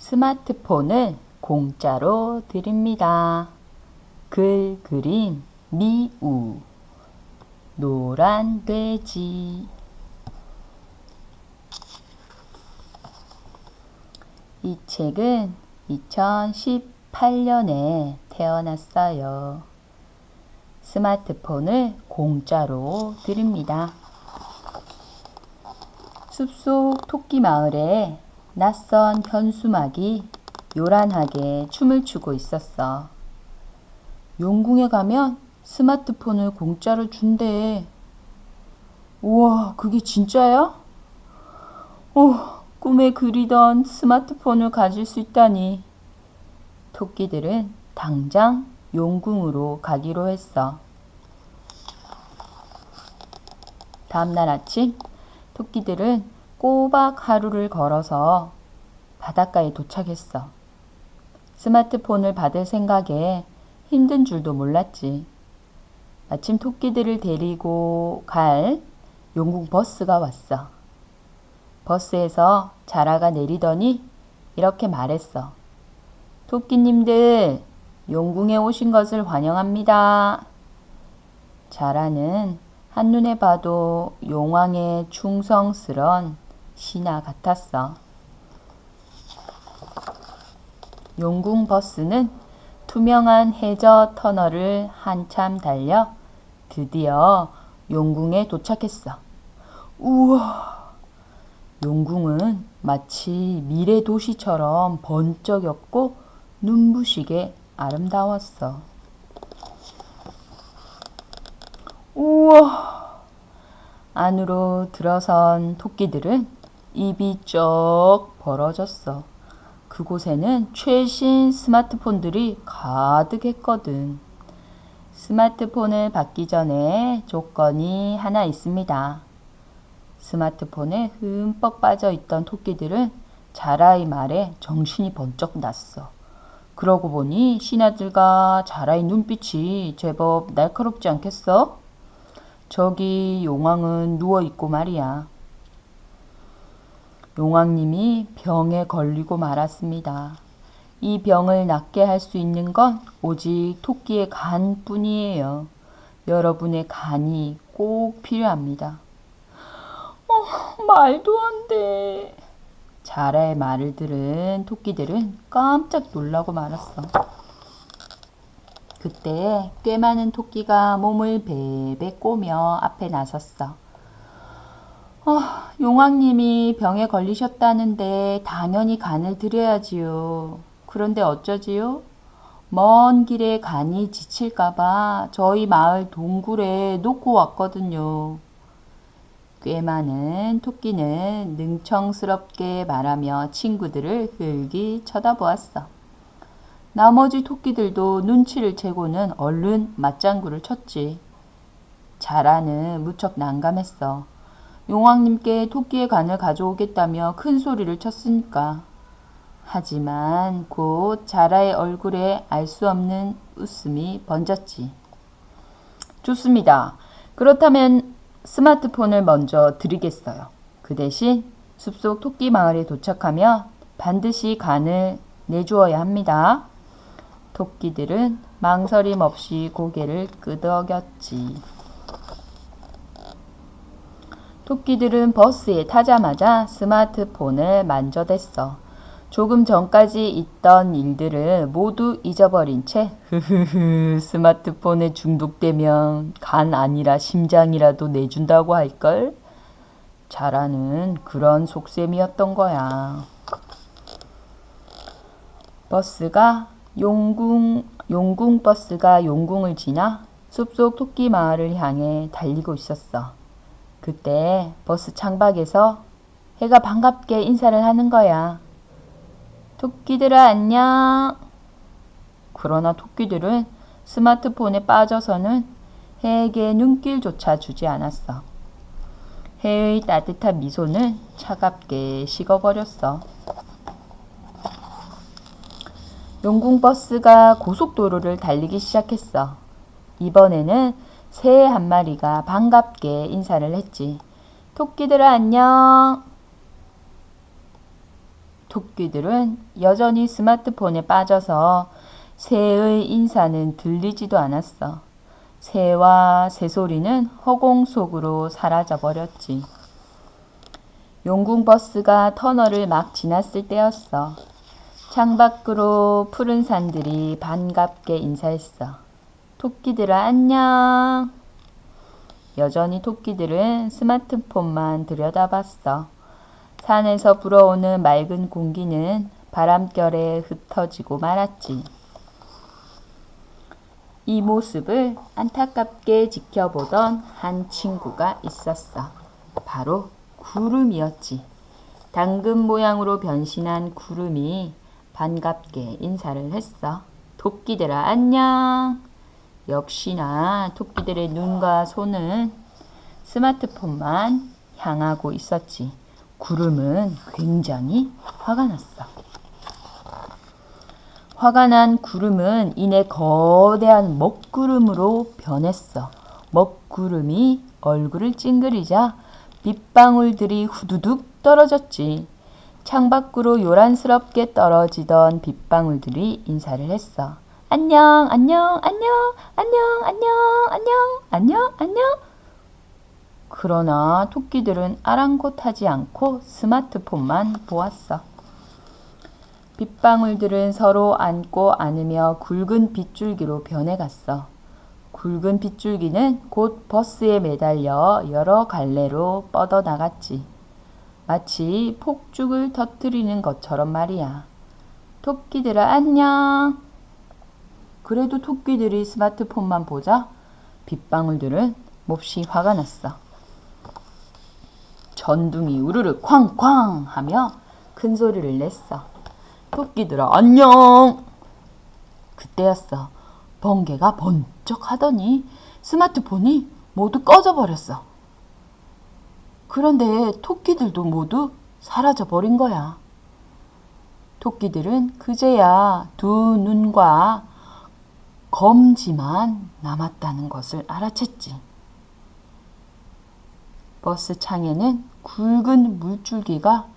스마트폰을 공짜로 드립니다. 글 그림 미우 노란 돼지. 이 책은 2018년에 태어났어요. 스마트폰을 공짜로 드립니다. 숲속 토끼 마을에 낯선 현수막이 요란하게 춤을 추고 있었어. 용궁에 가면 스마트폰을 공짜로 준대. 우와, 그게 진짜야? 꿈에 그리던 스마트폰을 가질 수 있다니. 토끼들은 당장 용궁으로 가기로 했어. 다음날 아침, 토끼들은 꼬박 하루를 걸어서 바닷가에 도착했어. 스마트폰을 받을 생각에 힘든 줄도 몰랐지. 마침 토끼들을 데리고 갈 용궁 버스가 왔어. 버스에서 자라가 내리더니 이렇게 말했어. 토끼님들, 용궁에 오신 것을 환영합니다. 자라는 한눈에 봐도 용왕의 충성스런 신하 같았어. 용궁 버스는 투명한 해저 터널을 한참 달려 드디어 용궁에 도착했어. 우와! 용궁은 마치 미래 도시처럼 번쩍였고 눈부시게 아름다웠어. 우와! 안으로 들어선 토끼들은 입이 쩍 벌어졌어. 그곳에는 최신 스마트폰들이 가득했거든. 스마트폰을 받기 전에 조건이 하나 있습니다. 스마트폰에 흠뻑 빠져있던 토끼들은 자라의 말에 정신이 번쩍 났어. 그러고 보니 신하들과 자라의 눈빛이 제법 날카롭지 않겠어? 저기 용왕은 누워있고 말이야. 용왕님이 병에 걸리고 말았습니다. 이 병을 낫게 할 수 있는 건 오직 토끼의 간뿐이에요. 여러분의 간이 꼭 필요합니다. 말도 안 돼. 자라의 말을 들은 토끼들은 깜짝 놀라고 말았어. 그때 꽤 많은 토끼가 몸을 베베 꼬며 앞에 나섰어. 용왕님이 병에 걸리셨다는데 당연히 간을 드려야지요. 그런데 어쩌지요? 먼 길에 간이 지칠까봐 저희 마을 동굴에 놓고 왔거든요. 꽤 많은 토끼는 능청스럽게 말하며 친구들을 흘기 쳐다보았어. 나머지 토끼들도 눈치를 채고는 얼른 맞장구를 쳤지. 자라는 무척 난감했어. 용왕님께 토끼의 간을 가져오겠다며 큰 소리를 쳤으니까. 하지만 곧 자라의 얼굴에 알 수 없는 웃음이 번졌지. 좋습니다. 그렇다면 스마트폰을 먼저 드리겠어요. 그 대신 숲속 토끼 마을에 도착하며 반드시 간을 내주어야 합니다. 토끼들은 망설임 없이 고개를 끄덕였지. 토끼들은 버스에 타자마자 스마트폰을 만져댔어. 조금 전까지 있던 일들을 모두 잊어버린 채 스마트폰에 중독되면 간 아니라 심장이라도 내준다고 할걸? 자라는 그런 속셈이었던 거야. 용궁 버스가 용궁을 지나 숲속 토끼 마을을 향해 달리고 있었어. 그때 버스 창밖에서 해가 반갑게 인사를 하는 거야. 토끼들아 안녕. 그러나 토끼들은 스마트폰에 빠져서는 해에게 눈길조차 주지 않았어. 해의 따뜻한 미소는 차갑게 식어버렸어. 용궁 버스가 고속도로를 달리기 시작했어. 이번에는 새 한 마리가 반갑게 인사를 했지. 토끼들아 안녕. 토끼들은 여전히 스마트폰에 빠져서 새의 인사는 들리지도 않았어. 새와 새소리는 허공 속으로 사라져 버렸지. 용궁버스가 터널을 막 지났을 때였어. 창밖으로 푸른 산들이 반갑게 인사했어. 토끼들아 안녕. 여전히 토끼들은 스마트폰만 들여다봤어. 산에서 불어오는 맑은 공기는 바람결에 흩어지고 말았지. 이 모습을 안타깝게 지켜보던 한 친구가 있었어. 바로 구름이었지. 당근 모양으로 변신한 구름이 반갑게 인사를 했어. 토끼들아 안녕. 역시나 토끼들의 눈과 손은 스마트폰만 향하고 있었지. 구름은 굉장히 화가 났어. 화가 난 구름은 이내 거대한 먹구름으로 변했어. 먹구름이 얼굴을 찡그리자 빗방울들이 후두둑 떨어졌지. 창밖으로 요란스럽게 떨어지던 빗방울들이 인사를 했어. 안녕, 안녕, 안녕, 안녕, 안녕, 안녕, 안녕, 안녕. 그러나 토끼들은 아랑곳하지 않고 스마트폰만 보았어. 빗방울들은 서로 안고 안으며 굵은 빗줄기로 변해갔어. 굵은 빗줄기는 곧 버스에 매달려 여러 갈래로 뻗어나갔지. 마치 폭죽을 터뜨리는 것처럼 말이야. 토끼들아 안녕. 그래도 토끼들이 스마트폰만 보자 빗방울들은 몹시 화가 났어. 전둥이 우르르 쾅쾅 하며 큰 소리를 냈어. 토끼들아 안녕. 그때였어. 번개가 번쩍 하더니 스마트폰이 모두 꺼져버렸어. 그런데 토끼들도 모두 사라져버린 거야. 토끼들은 그제야 두 눈과 검지만 남았다는 것을 알아챘지. 버스 창에는 굵은 물줄기가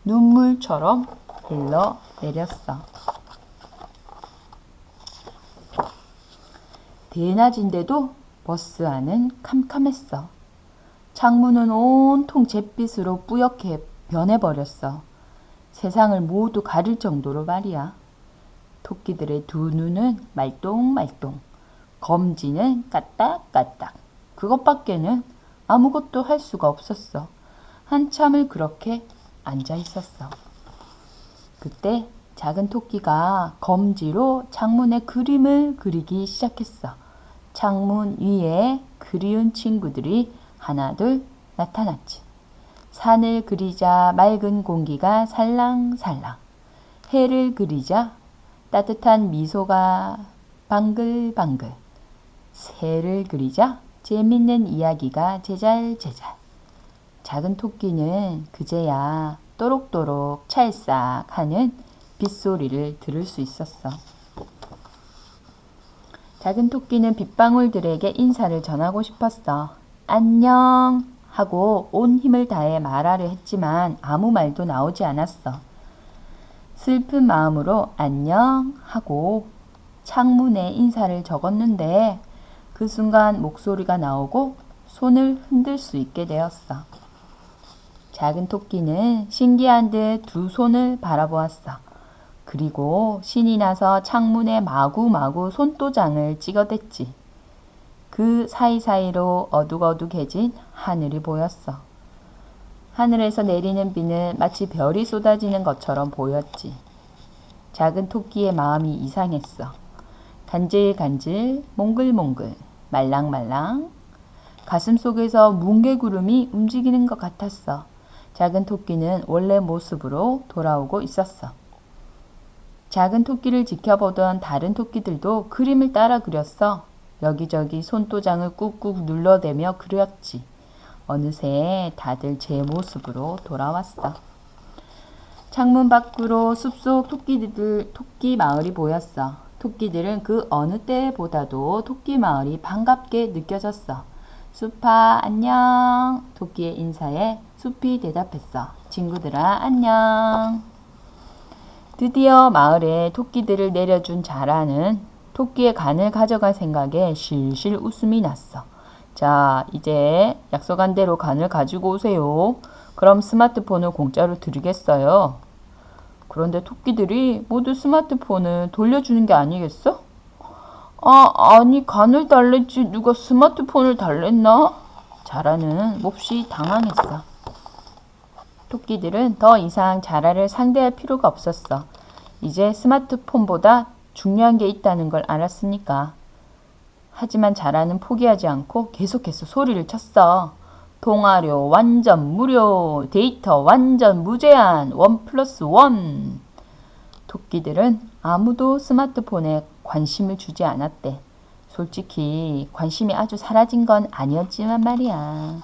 눈물처럼 흘러내렸어. 대낮인데도 버스 안은 캄캄했어. 창문은 온통 잿빛으로 뿌옇게 변해버렸어. 세상을 모두 가릴 정도로 말이야. 토끼들의 두 눈은 말똥말똥, 검지는 까딱까딱. 그것밖에는 아무것도 할 수가 없었어. 한참을 그렇게 앉아 있었어. 그때 작은 토끼가 검지로 창문에 그림을 그리기 시작했어. 창문 위에 그리운 친구들이 하나둘 나타났지. 산을 그리자 맑은 공기가 살랑살랑. 해를 그리자 따뜻한 미소가 방글방글. 새를 그리자 재밌는 이야기가 제잘제잘. 작은 토끼는 그제야 또록또록 찰싹하는 빗소리를 들을 수 있었어. 작은 토끼는 빗방울들에게 인사를 전하고 싶었어. 안녕 하고 온 힘을 다해 말하려 했지만 아무 말도 나오지 않았어. 슬픈 마음으로 안녕 하고 창문에 인사를 적었는데 그 순간 목소리가 나오고 손을 흔들 수 있게 되었어. 작은 토끼는 신기한 듯 두 손을 바라보았어. 그리고 신이 나서 창문에 마구마구 손도장을 찍어댔지. 그 사이사이로 어둑어둑해진 하늘이 보였어. 하늘에서 내리는 비는 마치 별이 쏟아지는 것처럼 보였지. 작은 토끼의 마음이 이상했어. 간질간질, 몽글몽글, 말랑말랑. 가슴속에서 뭉게구름이 움직이는 것 같았어. 작은 토끼는 원래 모습으로 돌아오고 있었어. 작은 토끼를 지켜보던 다른 토끼들도 그림을 따라 그렸어. 여기저기 손도장을 꾹꾹 눌러대며 그렸지. 어느새 다들 제 모습으로 돌아왔어. 창문 밖으로 숲속 토끼 마을이 보였어. 토끼들은 그 어느 때보다도 토끼 마을이 반갑게 느껴졌어. 숲아 안녕. 토끼의 인사에 숲이 대답했어. 친구들아 안녕. 드디어 마을에 토끼들을 내려준 자라는 토끼의 간을 가져갈 생각에 실실 웃음이 났어. 자, 이제 약속한 대로 간을 가지고 오세요. 그럼 스마트폰을 공짜로 드리겠어요. 그런데 토끼들이 모두 스마트폰을 돌려주는 게 아니겠어? 아니 간을 달랬지 누가 스마트폰을 달랬나? 자라는 몹시 당황했어. 토끼들은 더 이상 자라를 상대할 필요가 없었어. 이제 스마트폰보다 중요한 게 있다는 걸 알았으니까. 하지만 자라는 포기하지 않고 계속해서 소리를 쳤어. 통화료 완전 무료, 데이터 완전 무제한, 1+1. 토끼들은 아무도 스마트폰에 관심을 주지 않았대. 솔직히 관심이 아주 사라진 건 아니었지만 말이야.